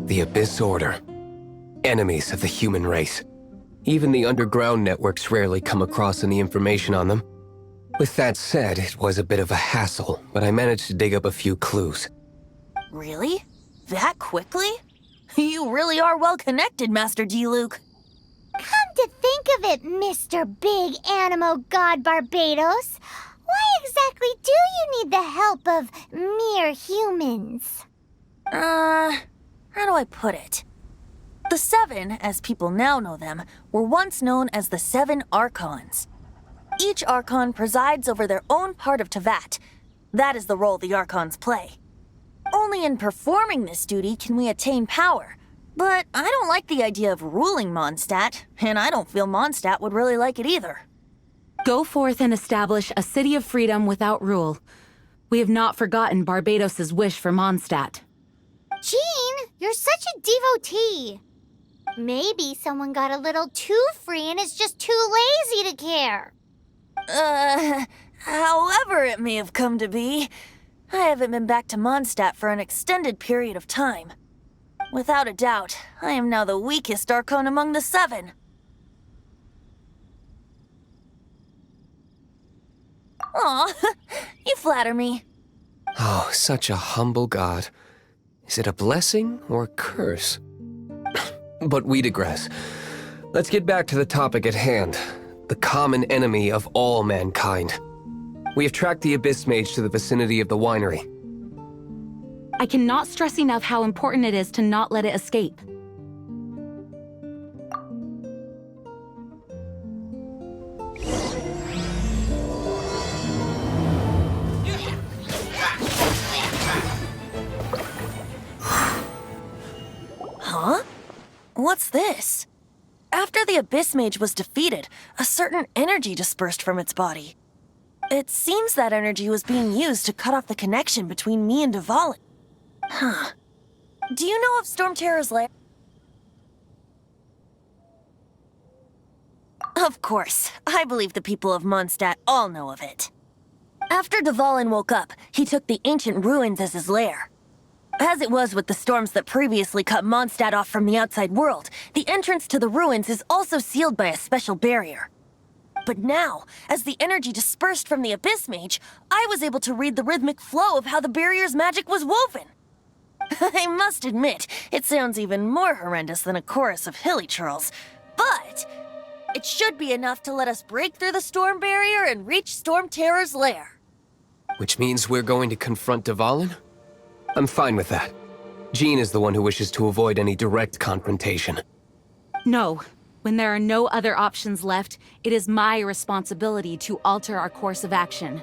The Abyss Order. Enemies of the human race. Even the underground networks rarely come across any information on them. With that said, it was a bit of a hassle, but I managed to dig up a few clues. Really? That quickly? You really are well connected, Master D. Luke. Come to think of it, Mr. Big Animo God Barbados, why exactly do you need the help of mere humans? How do I put it? The Seven, as people now know them, were once known as the Seven Archons. Each Archon presides over their own part of Teyvat. That is the role the Archons play. Only in performing this duty can we attain power. But I don't like the idea of ruling Mondstadt, and I don't feel Mondstadt would really like it either. Go forth and establish a city of freedom without rule. We have not forgotten Barbados's wish for Mondstadt. Jean, you're such a devotee. Maybe someone got a little too free and is just too lazy to care. However it may have come to be, I haven't been back to Mondstadt for an extended period of time. Without a doubt, I am now the weakest Archon among the Seven. Aw, you flatter me. Oh, such a humble god. Is it a blessing or a curse? But we digress. Let's get back to the topic at hand. The common enemy of all mankind. We have tracked the Abyss Mage to the vicinity of the winery. I cannot stress enough how important it is to not let it escape. Huh? What's this? After the Abyss Mage was defeated, a certain energy dispersed from its body. It seems that energy was being used to cut off the connection between me and Dvalin. Huh. Do you know of Storm Terror's lair? Of course. I believe the people of Mondstadt all know of it. After Dvalin woke up, he took the ancient ruins as his lair. As it was with the storms that previously cut Mondstadt off from the outside world, the entrance to the ruins is also sealed by a special barrier. But now, as the energy dispersed from the Abyss Mage, I was able to read the rhythmic flow of how the barrier's magic was woven. I must admit, it sounds even more horrendous than a chorus of hilly churls, but it should be enough to let us break through the storm barrier and reach Storm Terror's lair. Which means we're going to confront Dvalin? I'm fine with that. Jean is the one who wishes to avoid any direct confrontation. No. When there are no other options left, it is my responsibility to alter our course of action.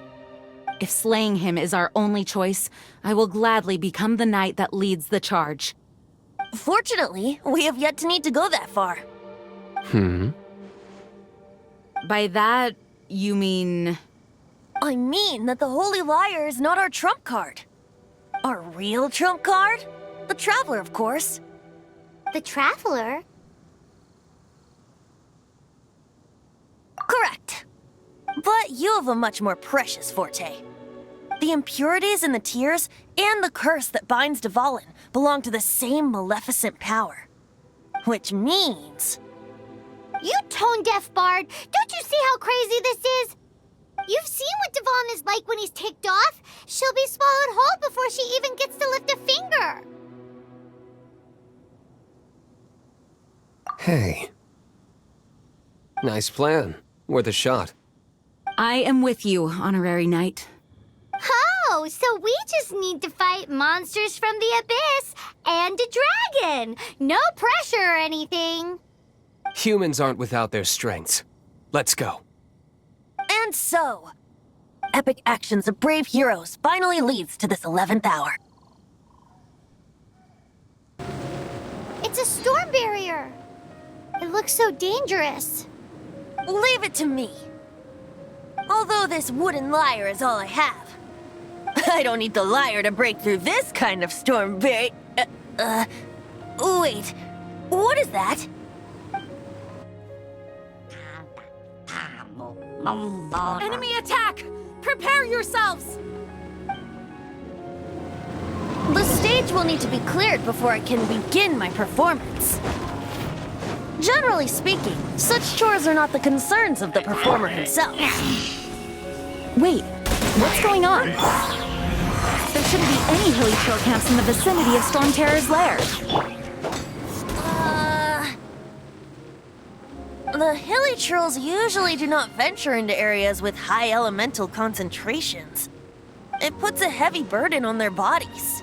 If slaying him is our only choice, I will gladly become the knight that leads the charge. Fortunately, we have yet to need to go that far. By that, you mean... I mean that the Holy Liar is not our trump card. Our real trump card? The Traveler, of course. The Traveler? Correct. But you have a much more precious forte. The impurities in the tears and the curse that binds Dvalin belong to the same maleficent power. Which means... You tone-deaf bard! Don't you see how crazy this is? You've seen what Dvalin is like when he's ticked off. She'll be swallowed whole before she even gets to lift a finger. Hey. Nice plan. Worth a shot. I am with you, Honorary Knight. Oh, so we just need to fight monsters from the Abyss and a dragon. No pressure or anything. Humans aren't without their strengths. Let's go. And so, epic actions of brave heroes finally leads to this 11th hour. It's a storm barrier. It looks so dangerous. Leave it to me. Although this wooden lyre is all I have, I don't need the lyre to break through this kind of storm barrier. Wait, what is that? Enemy attack! Prepare yourselves! The stage stage will need to be cleared before I can begin my performance. Generally speaking, such chores are not the concerns of the performer himself. Wait, what's going on? There shouldn't be any hilly trail camps in the vicinity of Storm Terror's lair. The hilly trolls usually do not venture into areas with high elemental concentrations. It puts a heavy burden on their bodies.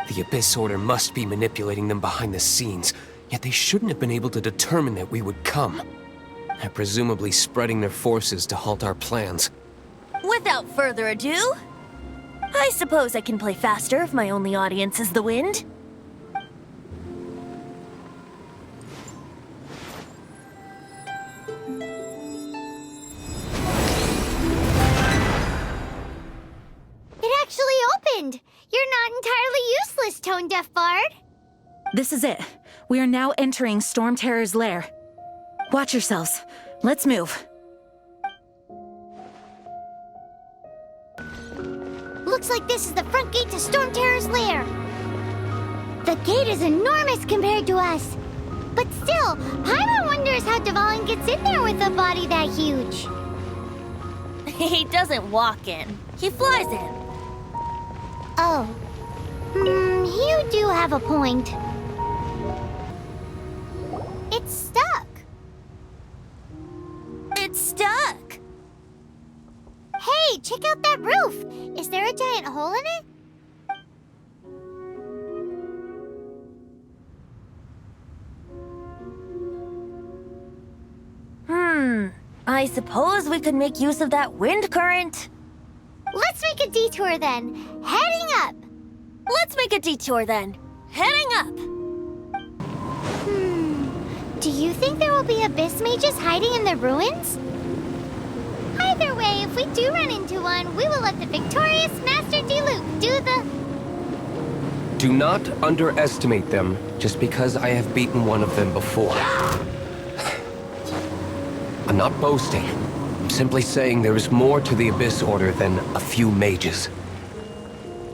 The Abyss Order must be manipulating them behind the scenes, yet they shouldn't have been able to determine that we would come. They're presumably spreading their forces to halt our plans. Without further ado, I suppose I can play faster if my only audience is the wind. It actually opened! You're not entirely useless, Tone Deaf Bard. This is it. We are now entering Storm Terror's lair. Watch yourselves. Let's move. Looks like this is the front gate to Storm Terror's lair. The gate is enormous compared to us. But still, Paimon wonders how Dvalin gets in there with a body that huge. He doesn't walk in. He flies in. Oh. You do have a point. It's stuck. It's stuck. Hey, check out that roof. Is there a giant hole in it? I suppose we could make use of that wind current. Let's make a detour then. Heading up. Let's make a detour then. Heading up. Do you think there will be abyss mages hiding in the ruins? Either way, if we do run into one, we will let the victorious Master Diluc do the... Do not underestimate them just because I have beaten one of them before. I'm not boasting. I'm simply saying there is more to the Abyss Order than a few mages.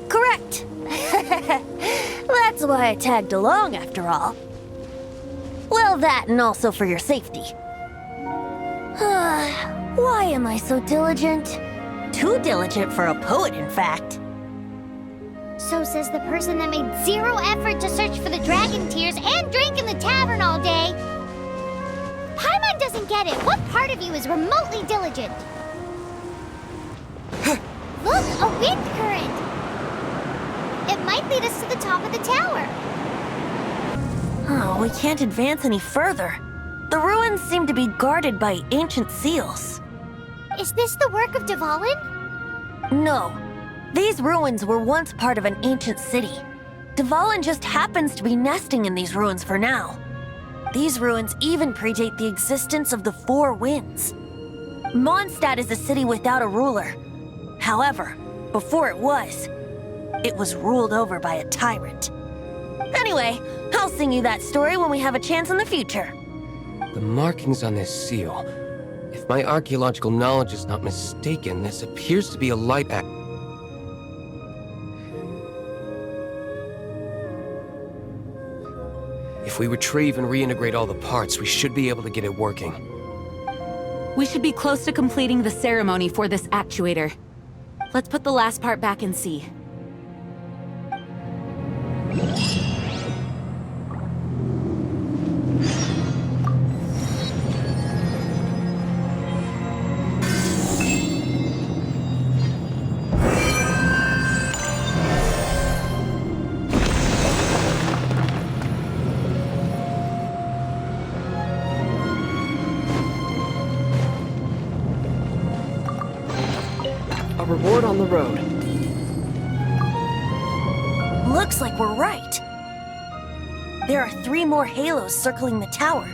Correct. That's why I tagged along, after all. Well, that and also for your safety. Why am I so diligent? Too diligent for a poet, in fact. So says the person that made zero effort to search for the dragon tears and drank in the tavern all day. Paimon doesn't get it. What part of you is remotely diligent? Look, a wind current. It might lead us to the top of the tower. Oh, we can't advance any further. The ruins seem to be guarded by ancient seals. Is this the work of Dvalin? No. These ruins were once part of an ancient city. Dvalin just happens to be nesting in these ruins for now. These ruins even predate the existence of the Four Winds. Mondstadt is a city without a ruler. However, before it was ruled over by a tyrant. Anyway, I'll sing you that story when we have a chance in the future. The markings on this seal. If my archaeological knowledge is not mistaken, this appears to be a light act. If we retrieve and reintegrate all the parts, we should be able to get it working. We should be close to completing the ceremony for this actuator. Let's put the last part back and see. A reward on the road. Looks like we're right. There are 3 more halos circling the tower.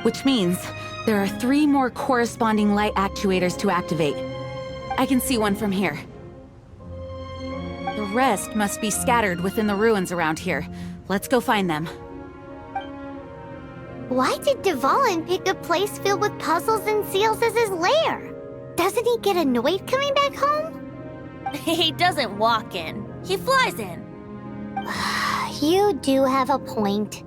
Which means there are 3 more corresponding light actuators to activate. I can see one from here. The rest must be scattered within the ruins around here. Let's go find them. Why did Dvalin pick a place filled with puzzles and seals as his lair? Doesn't he get annoyed coming back home? He doesn't walk in. He flies in. You do have a point.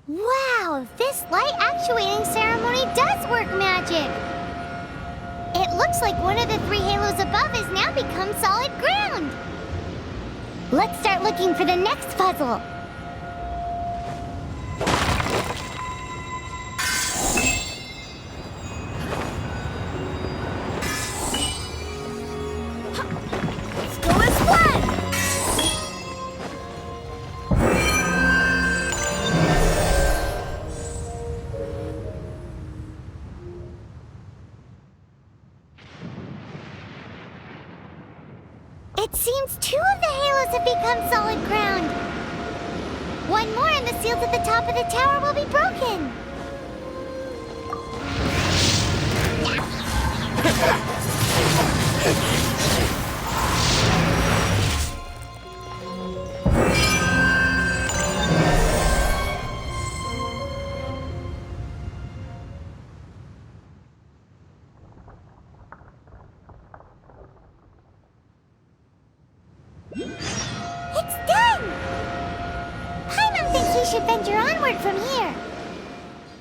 Wow, this light actuating ceremony does work magic! It looks like one of the 3 halos above has now become solid ground! Let's start looking for the next puzzle! Let's go as one! It seems 2 of the halos have become solid ground. One more and the seals at the top of the tower will be broken. It's done! Paimon thinks we should venture onward from here.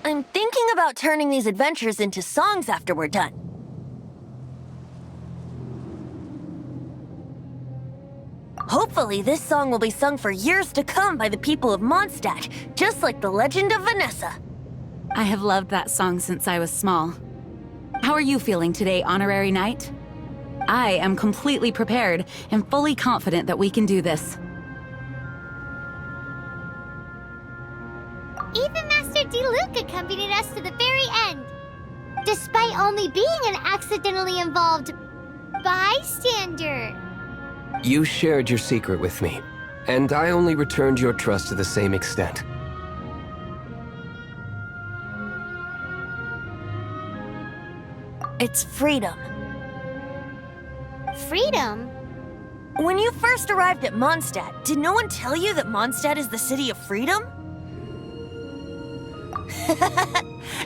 I'm thinking about turning these adventures into songs after we're done. Hopefully, this song will be sung for years to come by the people of Mondstadt, just like the legend of Vanessa. I have loved that song since I was small. How are you feeling today, Honorary Knight? I am completely prepared and fully confident that we can do this. Even Master D-Luke accompanied us to the very end, despite only being an accidentally involved bystander. You shared your secret with me, and I only returned your trust to the same extent. It's freedom. Freedom? When you first arrived at Mondstadt, did no one tell you that Mondstadt is the city of freedom?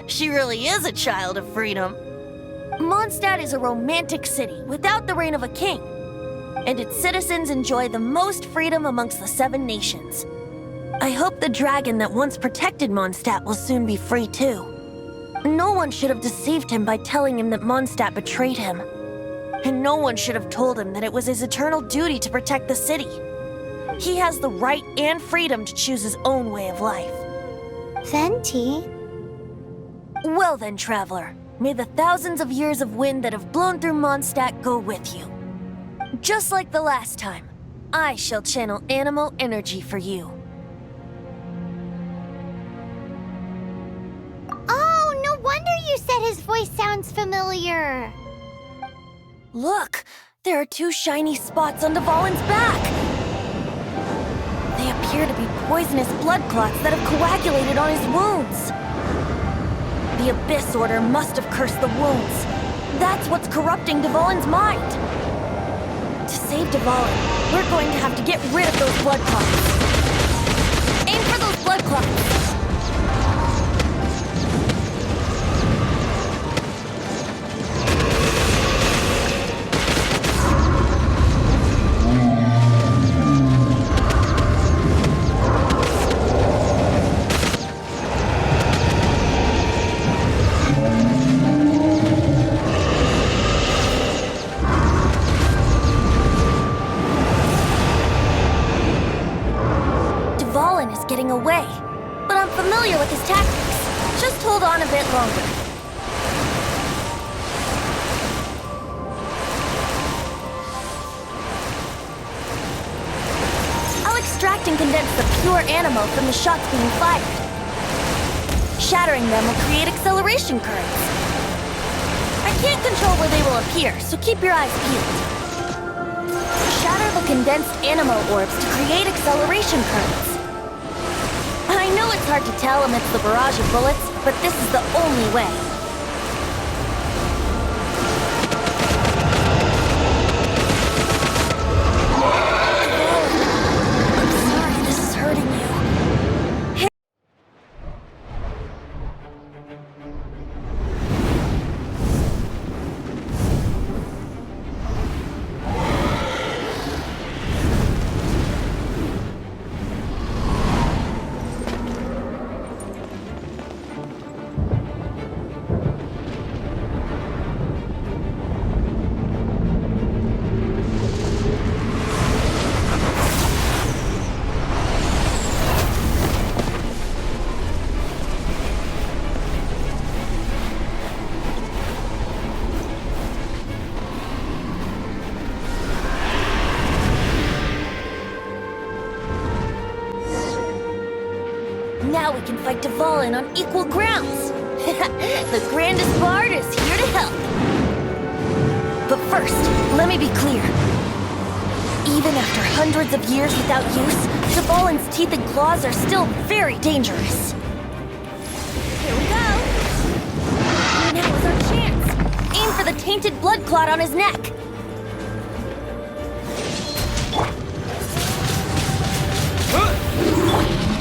She really is a child of freedom. Mondstadt is a romantic city without the reign of a king, and its citizens enjoy the most freedom amongst the 7 nations. I hope the dragon that once protected Mondstadt will soon be free too. No one should have deceived him by telling him that Mondstadt betrayed him. And no one should have told him that it was his eternal duty to protect the city. He has the right and freedom to choose his own way of life. Venti? Well then, traveler, may the thousands of years of wind that have blown through Mondstadt go with you. Just like the last time, I shall channel animal energy for you. Oh, no wonder you said his voice sounds familiar. Look, there are 2 shiny spots on Dvalin's back. They appear to be poisonous blood clots that have coagulated on his wounds. The Abyss Order must have cursed the wounds. That's what's corrupting Dvalin's mind. To save Dvalin, we're going to have to get rid of those blood clots. Aim for those blood clots. Getting away, but I'm familiar with his tactics. Just hold on a bit longer. I'll extract and condense the pure animo from the shots being fired. Shattering them will create acceleration currents. I can't control where they will appear, so keep your eyes peeled. Shatter the condensed animo orbs to create acceleration currents. I know it's hard to tell amidst the barrage of bullets, but but this is the only way. I'm sorry this is hurting you. Now we can fight Dvalin on equal grounds. The grandest bard is here to help. But first, let me be clear. Even after hundreds of years without use, Dvalin's teeth and claws are still very dangerous. Here we go. Now is our chance. Aim for the tainted blood clot on his neck.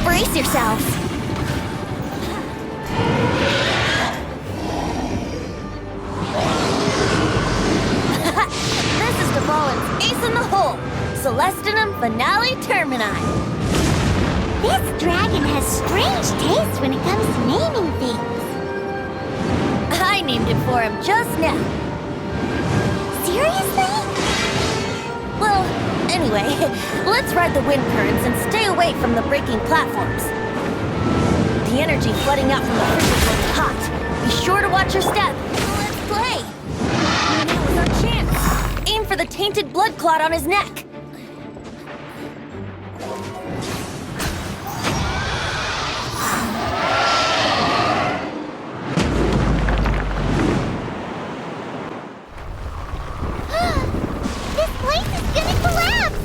Brace yourselves. This is Dvalin's ace in the hole. Celestinum Finale Termini. This dragon has strange taste when it comes to naming things. I named it for him just now. Seriously? Well, anyway, let's ride the wind currents and stay away from the breaking platforms. The energy flooding out from the fissures will be hot. Be sure to watch your step. Let's play. Now is our chance. Aim for the tainted blood clot on his neck. This place is gonna collapse!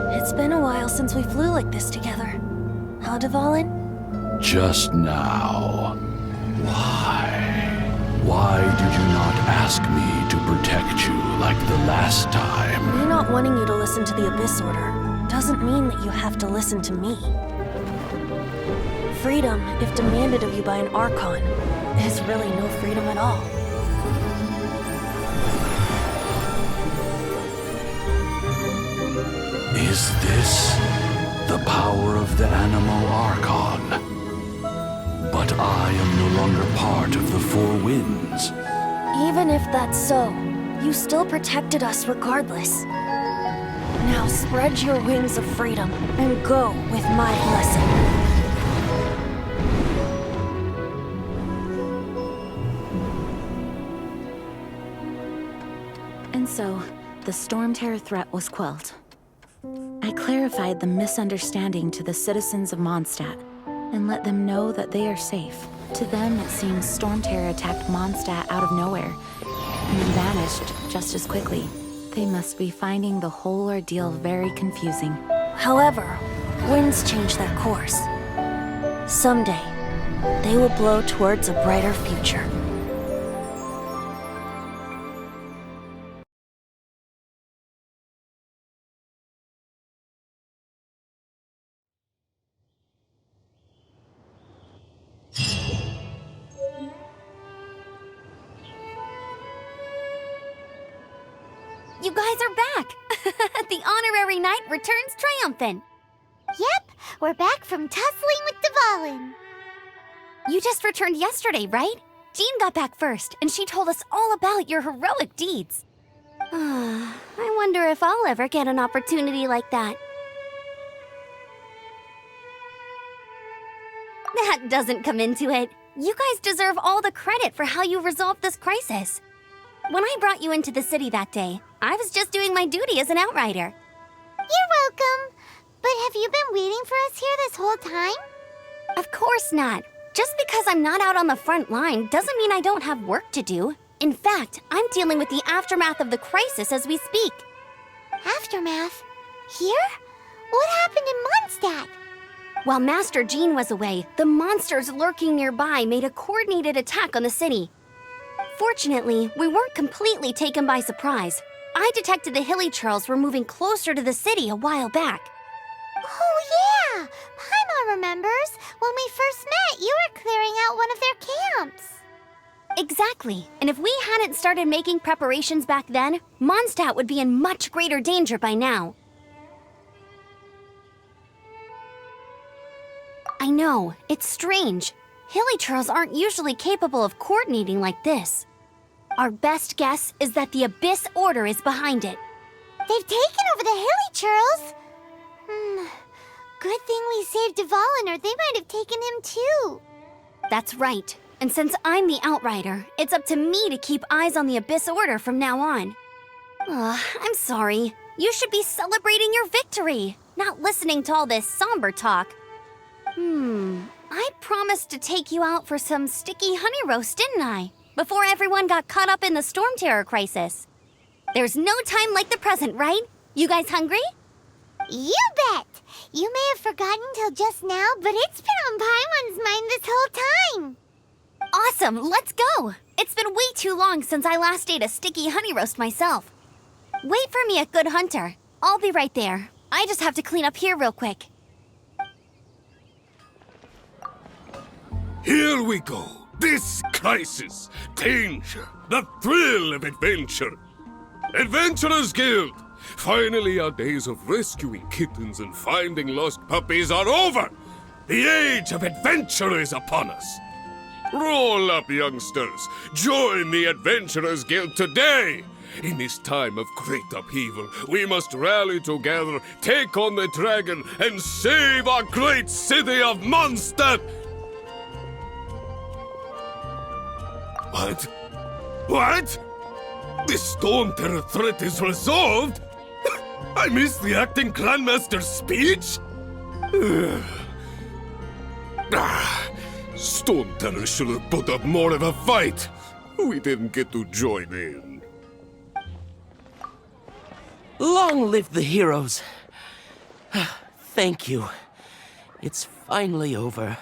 It's been a while since we flew like this together. Huh, Dvalin? Just now. Why? Why did you not ask me to protect you like the last time? Me not wanting you to listen to the Abyss Order doesn't mean that you have to listen to me. Freedom, if demanded of you by an Archon, is really no freedom at all. Is this the power of the Animal Archon? But I am no longer part of the Four Winds. Even if that's so, you still protected us regardless. Now spread your wings of freedom and go with my blessing. And so, the Storm Terror threat was quelled. I clarified the misunderstanding to the citizens of Mondstadt and let them know that they are safe. To them, it seems Storm Terror attacked Mondstadt out of nowhere and then vanished just as quickly. They must be finding the whole ordeal very confusing. However, winds change their course. Someday, they will blow towards a brighter future. You guys are back! The honorary knight returns triumphant. Yep, we're back from tussling with Dvalin. You just returned yesterday, right? Jean got back first, and she told us all about your heroic deeds. I wonder if I'll ever get an opportunity like that. That doesn't come into it. You guys deserve all the credit for how you resolved this crisis. When I brought you into the city that day, I was just doing my duty as an outrider. You're welcome. But have you been waiting for us here this whole time? Of course not. Just because I'm not out on the front line doesn't mean I don't have work to do. In fact, I'm dealing with the aftermath of the crisis as we speak. Aftermath? Here? What happened in Mondstadt? While Master Jean was away, the monsters lurking nearby made a coordinated attack on the city. Fortunately, we weren't completely taken by surprise. I detected the Hilly Churls were moving closer to the city a while back. Oh yeah! Paimon remembers. When we first met, you were clearing out one of their camps. Exactly. And if we hadn't started making preparations back then, Mondstadt would be in much greater danger by now. I know, it's strange. Hilly Churls aren't usually capable of coordinating like this. Our best guess is that the Abyss Order is behind it. They've taken over the Hilly Churls? Good thing we saved Dvalin, or they might have taken him too. That's right. And since I'm the Outrider, it's up to me to keep eyes on the Abyss Order from now on. I'm sorry. You should be celebrating your victory, not listening to all this somber talk. I promised to take you out for some sticky honey roast, didn't I? Before everyone got caught up in the storm terror crisis. There's no time like the present, right? You guys hungry? You bet! You may have forgotten till just now, but it's been on Paimon's mind this whole time. Awesome, let's go! It's been way too long since I last ate a sticky honey roast myself. Wait for me at Good Hunter. I'll be right there. I just have to clean up here real quick. Here we go. This crisis, danger, the thrill of adventure. Adventurers Guild! Finally, our days of rescuing kittens and finding lost puppies are over! The age of adventure is upon us! Roll up, youngsters! Join the Adventurers Guild today! In this time of great upheaval, we must rally together, take on the dragon, and save our great city of Mondstadt! What? What? The Storm Terror threat is resolved? I missed the acting clanmaster's speech? Storm Terror should have put up more of a fight. We didn't get to join in. Long live the heroes. Thank you. It's finally over.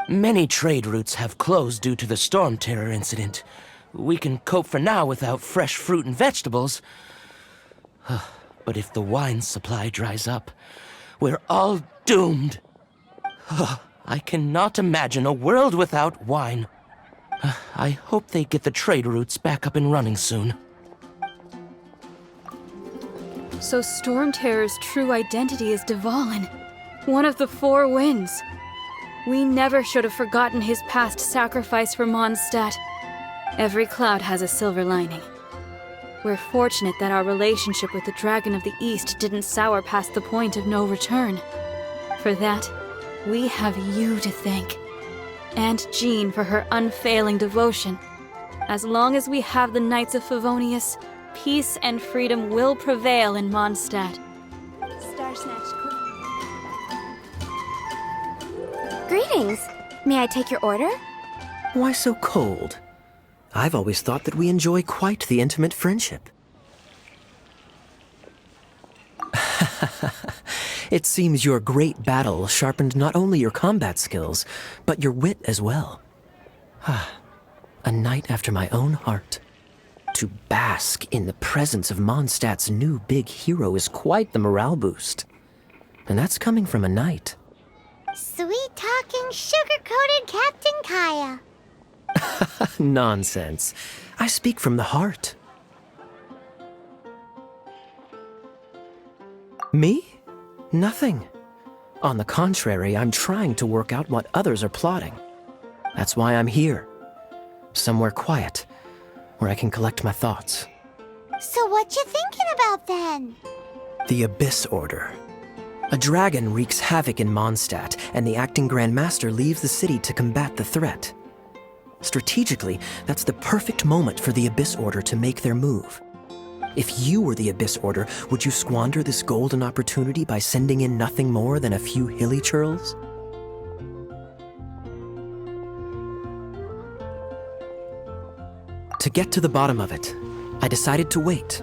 Many trade routes have closed due to the Storm Terror incident. We can cope for now without fresh fruit and vegetables. But if the wine supply dries up, we're all doomed. I cannot imagine a world without wine. I hope they get the trade routes back up and running soon. So Storm Terror's true identity is Dvalin, one of the Four Winds. We never should have forgotten his past sacrifice for Mondstadt. Every cloud has a silver lining. We're fortunate that our relationship with the Dragon of the East didn't sour past the point of no return. For that, we have you to thank. And Jean for her unfailing devotion. As long as we have the Knights of Favonius, peace and freedom will prevail in Mondstadt. Greetings. May I take your order? Why so cold? I've always thought that we enjoy quite the intimate friendship. It seems your great battle sharpened not only your combat skills, but your wit as well. A knight after my own heart. To bask in the presence of Mondstadt's new big hero is quite the morale boost. And that's coming from a knight. Sweet-talking, sugar-coated Captain Kaya. Nonsense. I speak from the heart. Me? Nothing. On the contrary, I'm trying to work out what others are plotting. That's why I'm here. Somewhere quiet, where I can collect my thoughts. So what you thinking about then? The Abyss Order. A dragon wreaks havoc in Mondstadt, and the acting Grand Master leaves the city to combat the threat. Strategically, that's the perfect moment for the Abyss Order to make their move. If you were the Abyss Order, would you squander this golden opportunity by sending in nothing more than a few hilly churls? To get to the bottom of it, I decided to wait.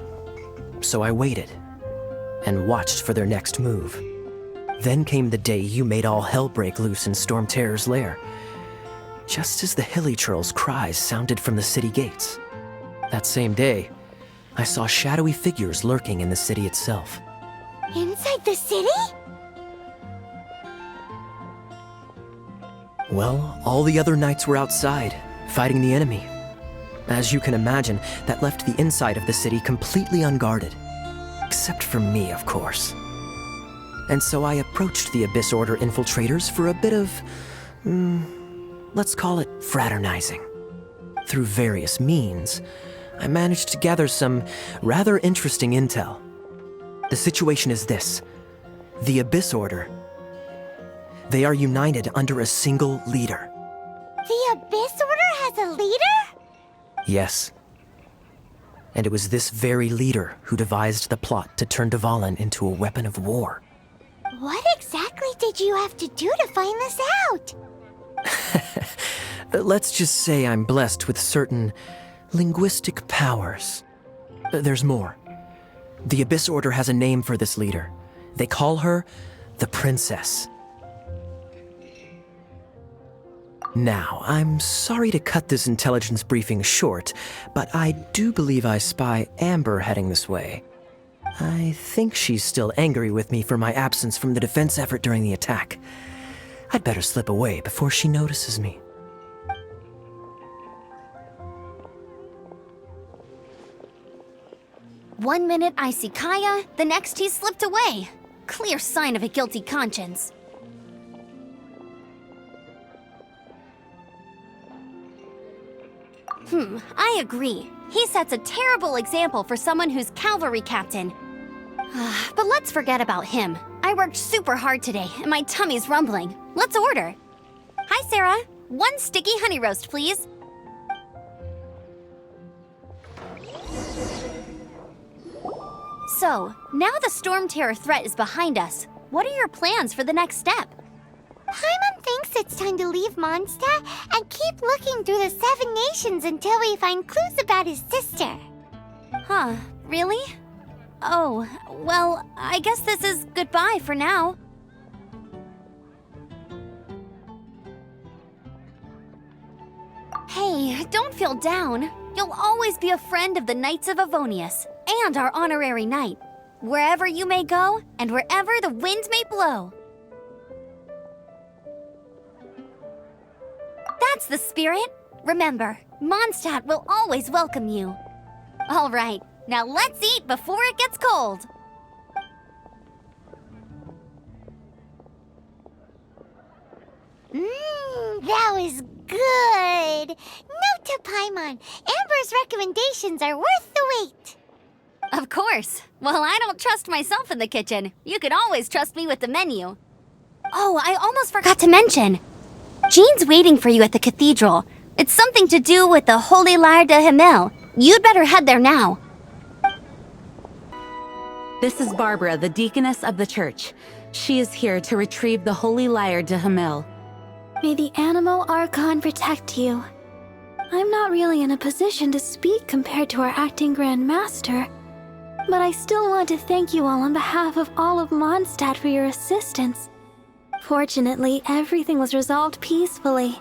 So I waited, and watched for their next move. Then came the day you made all hell break loose in Storm Terror's lair, just as the hilly churl's cries sounded from the city gates. That same day, I saw shadowy figures lurking in the city itself. Inside the city? Well, all the other knights were outside, fighting the enemy. As you can imagine, that left the inside of the city completely unguarded. Except for me, of course. And so I approached the Abyss Order infiltrators for a bit of, let's call it fraternizing. Through various means, I managed to gather some rather interesting intel. The situation is this. The Abyss Order, they are united under a single leader. The Abyss Order has a leader? Yes. And it was this very leader who devised the plot to turn Dvalin into a weapon of war. What exactly did you have to do to find this out? Let's just say I'm blessed with certain linguistic powers. There's more. The Abyss Order has a name for this leader. They call her the Princess. Now, I'm sorry to cut this intelligence briefing short, but I do believe I spy Amber heading this way. I think she's still angry with me for my absence from the defense effort during the attack. I'd better slip away before she notices me. One minute I see Kaya, the next he slipped away. Clear sign of a guilty conscience. I agree. He sets a terrible example for someone who's cavalry captain. But let's forget about him. I worked super hard today, and my tummy's rumbling. Let's order. Hi, Sarah. 1 sticky honey roast, please. So, now the Storm Terror threat is behind us. What are your plans for the next step? Paimon thinks it's time to leave Mondstadt and keep looking through the 7 nations until we find clues about his sister. Huh, really? Oh, well, I guess this is goodbye for now. Hey, don't feel down. You'll always be a friend of the Knights of Avonius and our honorary knight. Wherever you may go and wherever the wind may blow. That's the spirit. Remember, Mondstadt will always welcome you. All right, now let's eat before it gets cold. That was good. Note to Paimon, Amber's recommendations are worth the wait. Of course. Well, I don't trust myself in the kitchen. You can always trust me with the menu. Oh, I almost forgot to mention. Jean's waiting for you at the cathedral. It's something to do with the Holy Lyre de Himmel. You'd better head there now. This is Barbara, the deaconess of the church. She is here to retrieve the Holy Lyre de Himmel. May the Animo Archon protect you. I'm not really in a position to speak compared to our acting Grand Master, but I still want to thank you all on behalf of all of Mondstadt for your assistance. Fortunately, everything was resolved peacefully.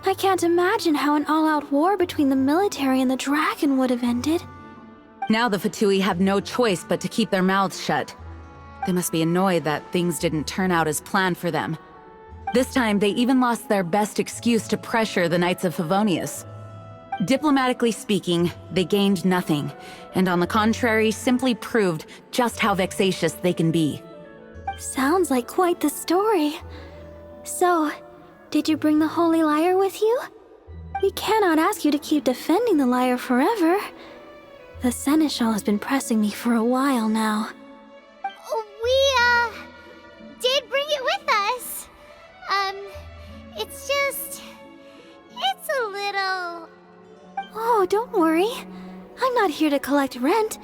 I can't imagine how an all-out war between the military and the dragon would have ended. Now the Fatui have no choice but to keep their mouths shut. They must be annoyed that things didn't turn out as planned for them. This time, they even lost their best excuse to pressure the Knights of Favonius. Diplomatically speaking, they gained nothing, and on the contrary, simply proved just how vexatious they can be. Sounds like quite the story. So, did you bring the Holy Lyre with you? We cannot ask you to keep defending the lyre forever. The Seneschal has been pressing me for a while now. We, did bring it with us. It's a little here to collect rent.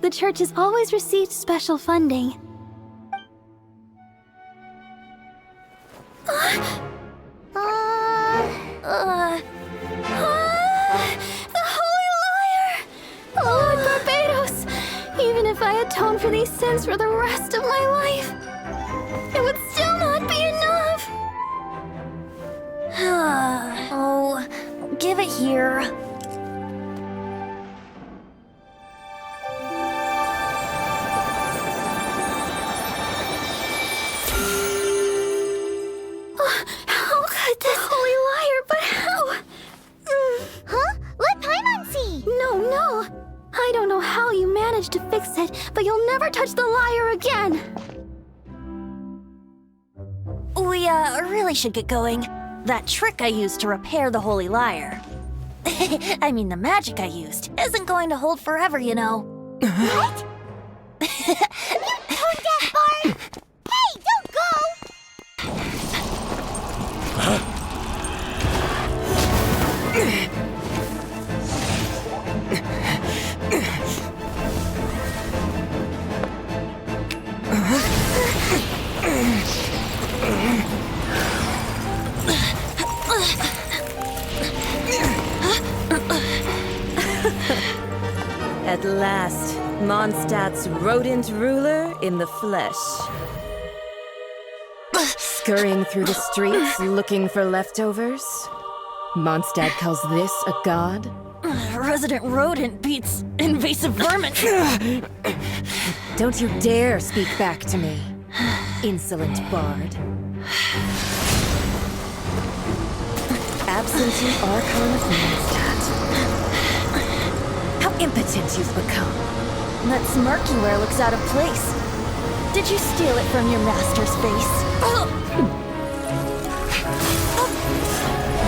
The church has always received special funding. The Holy Liar! Lord Barbados! Even if I atone for these sins for the rest of my life, it would still not be enough! Oh, give it here. How could the Holy Liar, but how? Huh? Let Paimon see! No. I don't know how you managed to fix it, but you'll never touch the liar again! We, really should get going. That trick I used to repair the Holy Liar. I mean, the magic I used isn't going to hold forever, you know. What? You tone-deaf bard! Hey, don't go! At last, Mondstadt's rodent ruler in the flesh. Scurrying through the streets looking for leftovers? Mondstadt calls this a god? Resident rodent beats invasive vermin. Don't you dare speak back to me, insolent bard. Absentee Archon of Mondstadt. How impotent you've become. That smirk you wear looks out of place. Did you steal it from your master's face?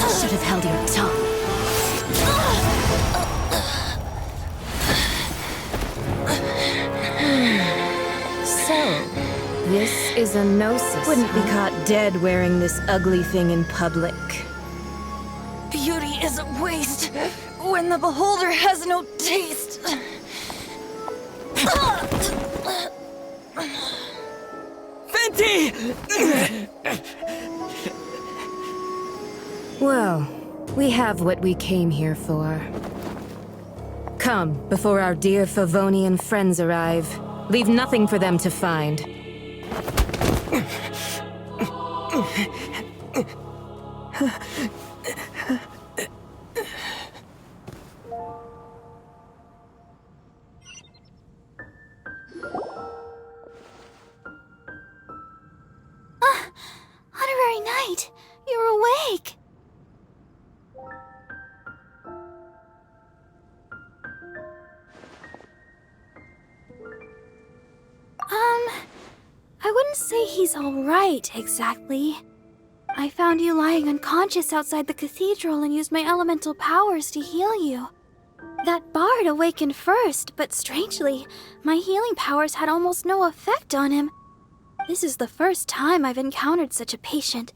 You should have held your tongue. So, this is a gnosis. Wouldn't be caught dead wearing this ugly thing in public. Beauty isn't waste when the beholder has no taste. Venti! Well, we have what we came here for. Come, before our dear Favonian friends arrive. Leave nothing for them to find. Honorary Knight, you're awake! I wouldn't say he's alright, exactly. I found you lying unconscious outside the cathedral and used my elemental powers to heal you. That bard awakened first, but strangely, my healing powers had almost no effect on him. This is the first time I've encountered such a patient,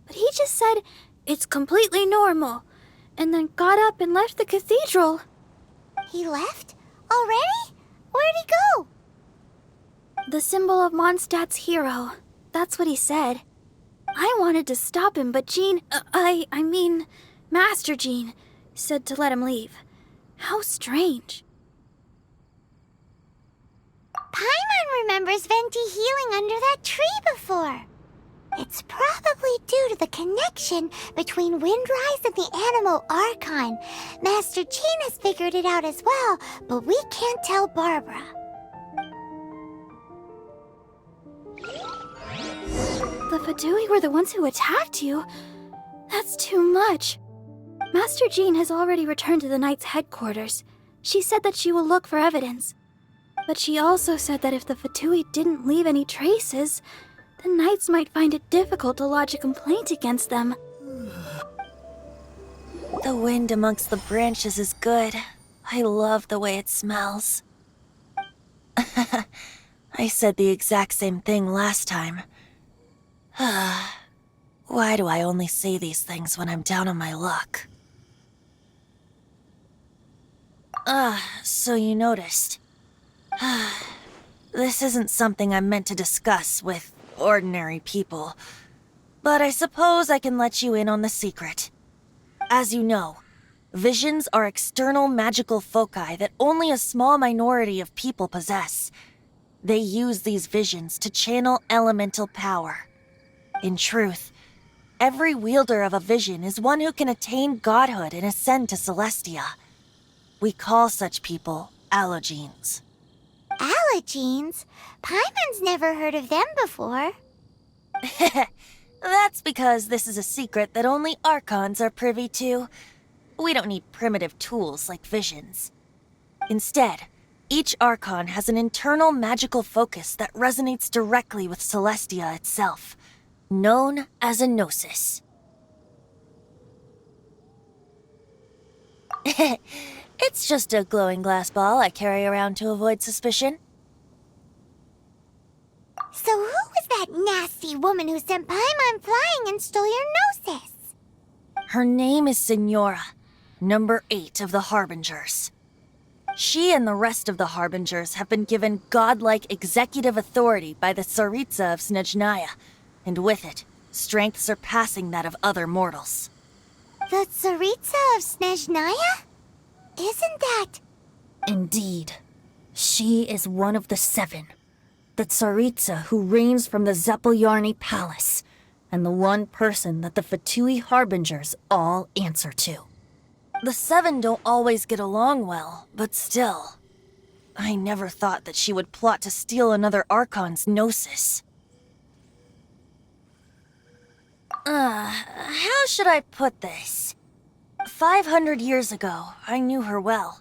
but he just said, "It's completely normal," and then got up and left the cathedral. He left? Already? Where'd he go? The symbol of Mondstadt's hero. That's what he said. I wanted to stop him, but Jean, I mean, Master Jean, said to let him leave. How strange. Paimon remembers Venti healing under that tree before. It's probably due to the connection between Windrise and the Animal Archon. Master Jean has figured it out as well, but we can't tell Barbara. The Fadui were the ones who attacked you? That's too much. Master Jean has already returned to the Knight's headquarters. She said that she will look for evidence. But she also said that if the Fatui didn't leave any traces, the Knights might find it difficult to lodge a complaint against them. The wind amongst the branches is good. I love the way it smells. I said the exact same thing last time. Why do I only say these things when I'm down on my luck? So you noticed. This isn't something I'm meant to discuss with ordinary people, but I suppose I can let you in on the secret. As you know, visions are external magical foci that only a small minority of people possess. They use these visions to channel elemental power. In truth, every wielder of a vision is one who can attain godhood and ascend to Celestia. We call such people allogenes. Allogenes? Paimon's never heard of them before. That's because this is a secret that only Archons are privy to. We don't need primitive tools like visions. Instead, each Archon has an internal magical focus that resonates directly with Celestia itself, known as a gnosis. It's just a glowing glass ball I carry around to avoid suspicion. So who was that nasty woman who sent Paimon flying and stole your gnosis? Her name is Signora, number 8 of the Harbingers. She and the rest of the Harbingers have been given godlike executive authority by the Cerita of Snezhnaya, and with it, strength surpassing that of other mortals. The Cerita of Snezhnaya? Isn't that... Indeed. She is one of the 7. The Cerita who reigns from the Zeppeljárni Palace, and the one person that the Fatui Harbingers all answer to. The 7 don't always get along well, but still. I never thought that she would plot to steal another Archon's gnosis. How should I put this? 500 years ago, I knew her well,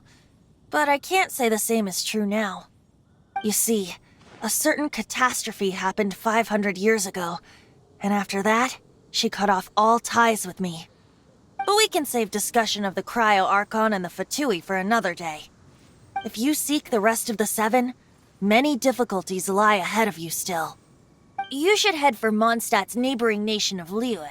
but I can't say the same is true now. You see, a certain catastrophe happened 500 years ago, and after that, she cut off all ties with me. But we can save discussion of the Cryo Archon and the Fatui for another day. If you seek the rest of the 7, many difficulties lie ahead of you still. You should head for Mondstadt's neighboring nation of Liyue.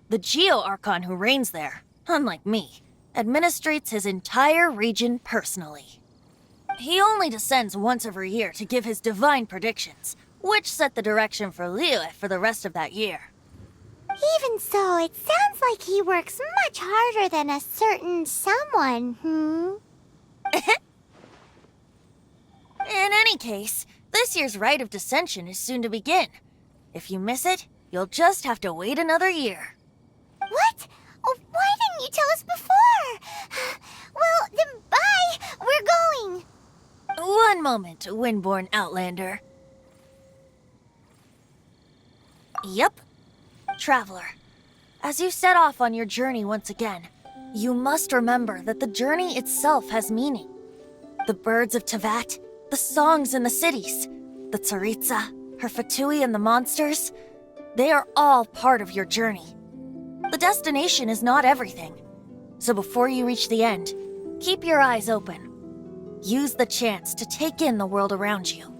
The Geo Archon who reigns there, unlike me, administrates his entire region personally. He only descends once every year to give his divine predictions, which set the direction for Liyue for the rest of that year. Even so, it sounds like he works much harder than a certain someone, In any case, this year's Rite of Descension is soon to begin. If you miss it, you'll just have to wait another year. What? Oh, why didn't you tell us before? Well, then bye! We're going! One moment, Windborn Outlander. Yep. Traveler, as you set off on your journey once again, you must remember that the journey itself has meaning. The birds of Tevat, the songs in the cities, the Cerita, her Fatui and the monsters, they are all part of your journey. The destination is not everything. So before you reach the end, keep your eyes open. Use the chance to take in the world around you.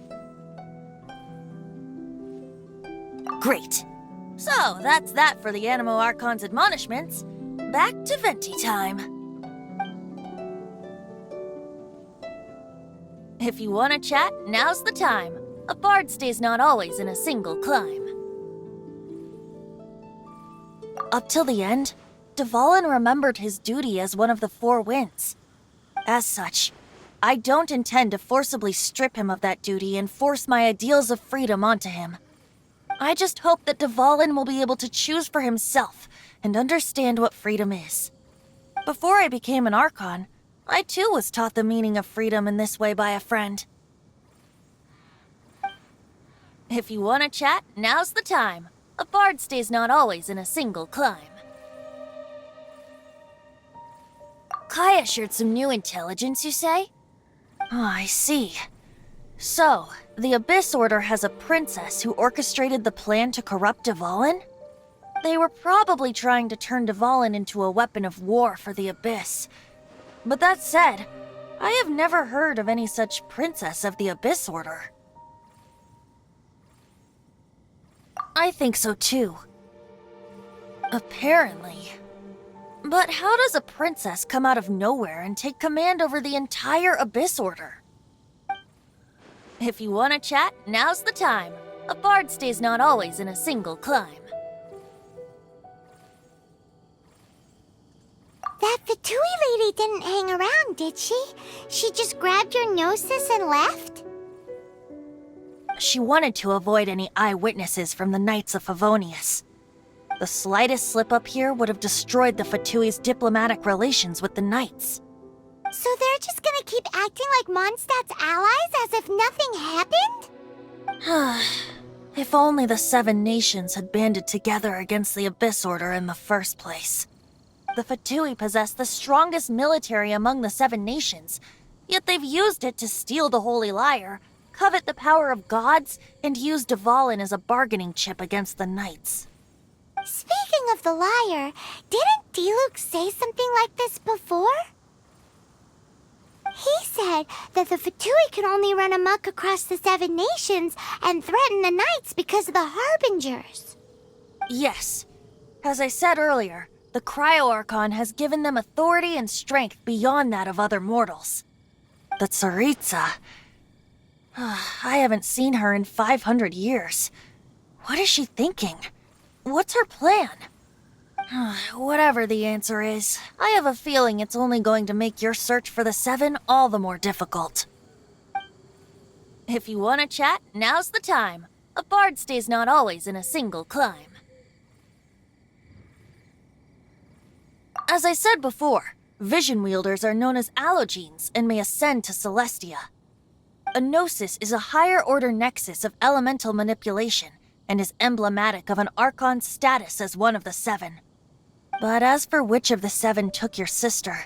Great. So, that's that for the Animo Archon's admonishments. Back to Venti time. If you want to chat, now's the time. A bard stays not always in a single climb. Up till the end, Dvalin remembered his duty as one of the 4 winds. As such, I don't intend to forcibly strip him of that duty and force my ideals of freedom onto him. I just hope that Dvalin will be able to choose for himself and understand what freedom is. Before I became an Archon, I too was taught the meaning of freedom in this way by a friend. If you want to chat, now's the time. A bard stays not always in a single climb. Kaya shared some new intelligence, you say? Oh, I see. So, the Abyss Order has a princess who orchestrated the plan to corrupt Dvalin? They were probably trying to turn Dvalin into a weapon of war for the Abyss. But that said, I have never heard of any such princess of the Abyss Order. I think so too. Apparently. But how does a princess come out of nowhere and take command over the entire Abyss Order? If you want to chat, now's the time. A bard stays not always in a single climb. That Fatui lady didn't hang around, did she? She just grabbed your gnosis and left? She wanted to avoid any eyewitnesses from the Knights of Favonius. The slightest slip-up here would have destroyed the Fatui's diplomatic relations with the Knights. So they're just gonna keep acting like Mondstadt's allies as if nothing happened? If only the 7 nations had banded together against the Abyss Order in the first place. The Fatui possess the strongest military among the 7 nations, yet they've used it to steal the Holy Lyre, covet the power of gods, and use Dvalin as a bargaining chip against the Knights. Speaking of the lyre, didn't Diluc say something like this before? He said that the Fatui can only run amok across the 7 nations and threaten the Knights because of the Harbingers. Yes. As I said earlier, the Cryo-Archon has given them authority and strength beyond that of other mortals. The Cerita... I haven't seen her in 500 years. What is she thinking? What's her plan? Whatever the answer is, I have a feeling it's only going to make your search for the 7 all the more difficult. If you want to chat, now's the time. A bard stays not always in a single climb. As I said before, vision wielders are known as allogenes and may ascend to Celestia. A gnosis is a higher-order nexus of elemental manipulation and is emblematic of an Archon's status as one of the 7. But as for which of the 7 took your sister,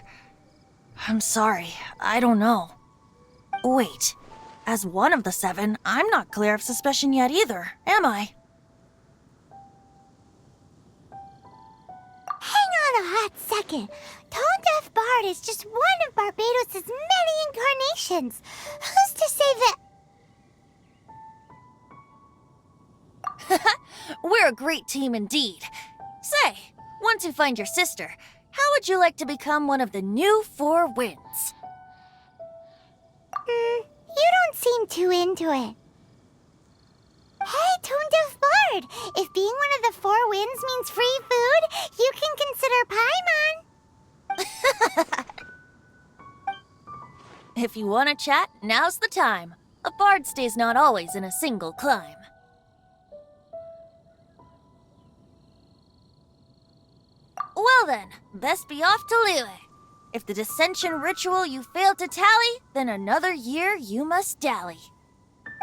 I'm sorry, I don't know. Wait, as one of the 7, I'm not clear of suspicion yet either, am I? Hang on a hot second. Tone Deaf Bard is just one of Barbados' many incarnations. Who's to say that... We're a great team indeed. Say, once you find your sister, how would you like to become one of the new 4 winds? You don't seem too into it. Hey, Tone Deaf Bard! If being one of the 4 winds means free food, you can consider Paimon. If you want to chat, now's the time. A bard stays not always in a single climb. Well then, best be off to Liyue. If the dissension ritual you failed to tally, then another year you must dally.